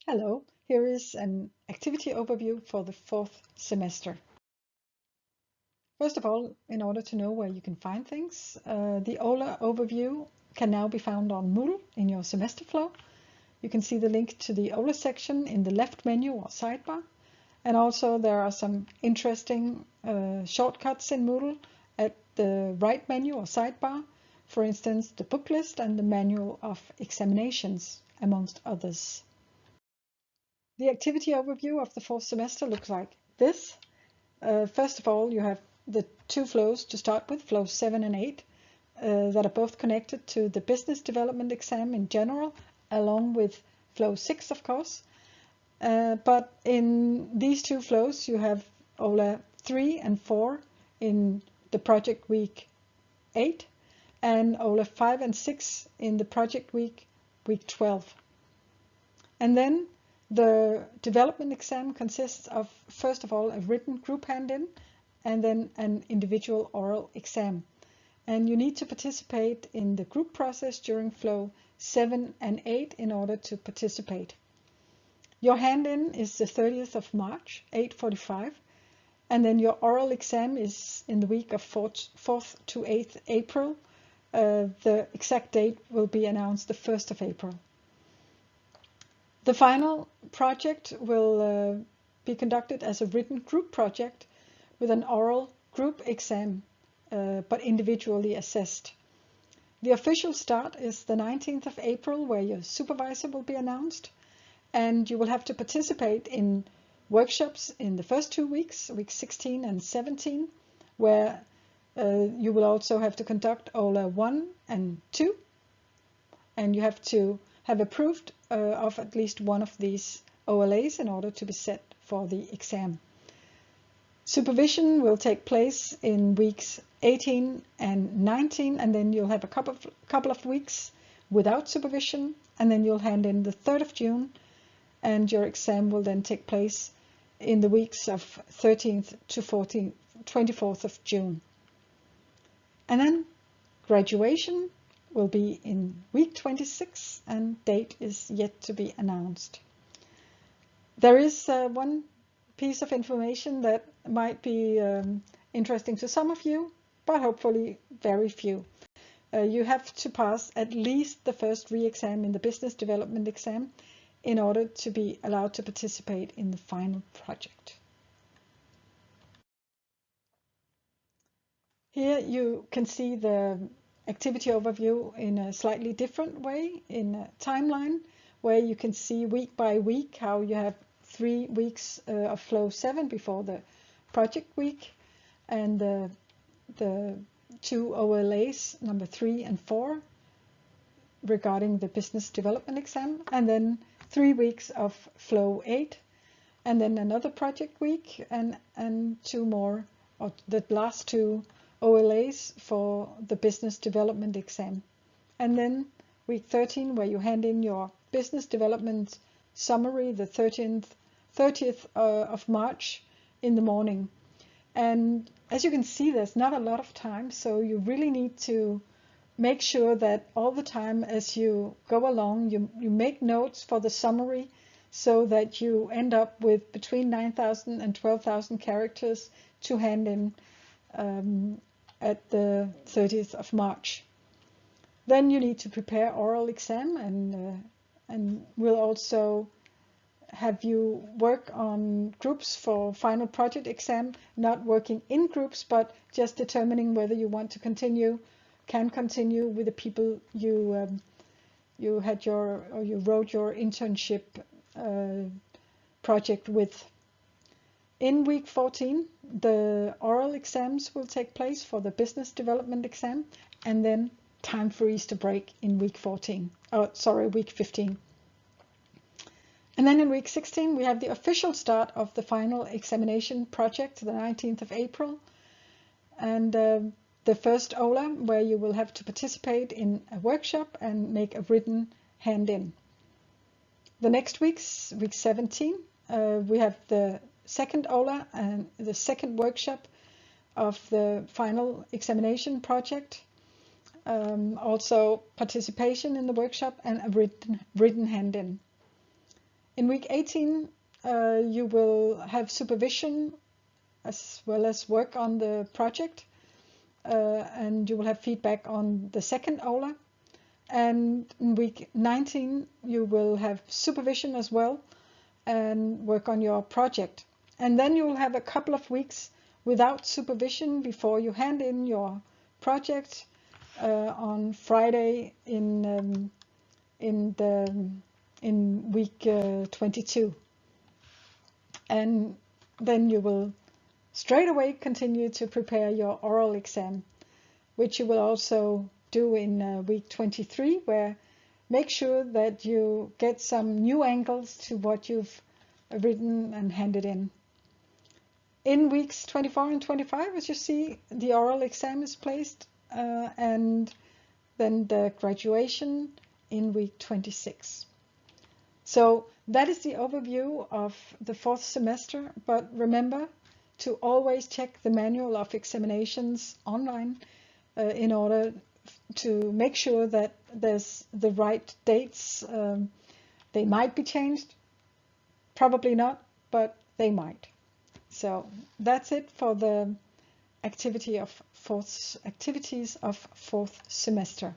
Hello, here is an activity overview for the fourth semester. First of all, in order to know where you can find things, the OLA overview can now be found on Moodle in your semester flow. You can see the link to the OLA section in the left menu or sidebar. And also there are some interesting shortcuts in Moodle at the right menu or sidebar. For instance, the book list and the manual of examinations, amongst others. The activity overview of the fourth semester looks like this. First of all, you have the two flows to start with, flows 7 and 8, that are both connected to the business development exam in general, along with flow 6, of course. But in these two flows, you have OLA 3 and 4 in the project week 8, and OLA 5 and 6 in the project week 12. And then the development exam consists of, first of all, a written group hand-in and then an individual oral exam. And you need to participate in the group process during flow 7 and 8 in order to participate. Your hand-in is the 30th of March, 8:45, and then your oral exam is in the week of 4th to 8th April. The exact date will be announced the 1st of April. The final project will be conducted as a written group project with an oral group exam, but individually assessed. The official start is the 19th of April, where your supervisor will be announced, and you will have to participate in workshops in the first 2 weeks, week 16 and 17, where you will also have to conduct OLA 1 and 2, and you have to have approved of at least one of these OLAs in order to be set for the exam. Supervision will take place in weeks 18 and 19, and then you'll have a couple of weeks without supervision, and then you'll hand in the 3rd of June, and your exam will then take place in the weeks of 13th to 24th of June. And then graduation will be in week 26, and date is yet to be announced. There is one piece of information that might be interesting to some of you, but hopefully very few. You have to pass at least the first re-exam in the business development exam in order to be allowed to participate in the final project. Here you can see the activity overview in a slightly different way, in a timeline, where you can see week by week how you have 3 weeks of flow 7 before the project week, and the 2 OLAs, number 3 and 4, regarding the business development exam, and then 3 weeks of flow 8, and then another project week, and 2 more, or the last 2 OLAs for the business development exam. And then week 13, where you hand in your business development summary, the 30th of March in the morning. And as you can see, there's not a lot of time, so you really need to make sure that all the time as you go along, you make notes for the summary, so that you end up with between 9,000 and 12,000 characters to hand in at the 30th of March. Then you need to prepare oral exam, and we'll also have you work on groups for final project exam, not working in groups, but just determining whether you want to can continue with the people you wrote your internship project with. In week 14, the oral exams will take place for the business development exam, and then time for Easter break in week 15. And then in week 16, we have the official start of the final examination project, the 19th of April, and the first OLA, where you will have to participate in a workshop and make a written hand-in. The next week's, week 17, we have the second OLA and the second workshop of the final examination project, also participation in the workshop and a written hand-in. In week 18, you will have supervision as well as work on the project, and you will have feedback on the second OLA. And in week 19, you will have supervision as well and work on your project. And then you will have a couple of weeks without supervision before you hand in your project on Friday in week 22. And then you will straight away continue to prepare your oral exam, which you will also do in week 23, where make sure that you get some new angles to what you've written and handed in. In weeks 24 and 25, as you see, the oral exam is placed, and then the graduation in week 26. So that is the overview of the fourth semester, but remember to always check the manual of examinations online in order to make sure that there's the right dates. They might be changed, probably not, but they might. So that's it for the activities of fourth semester.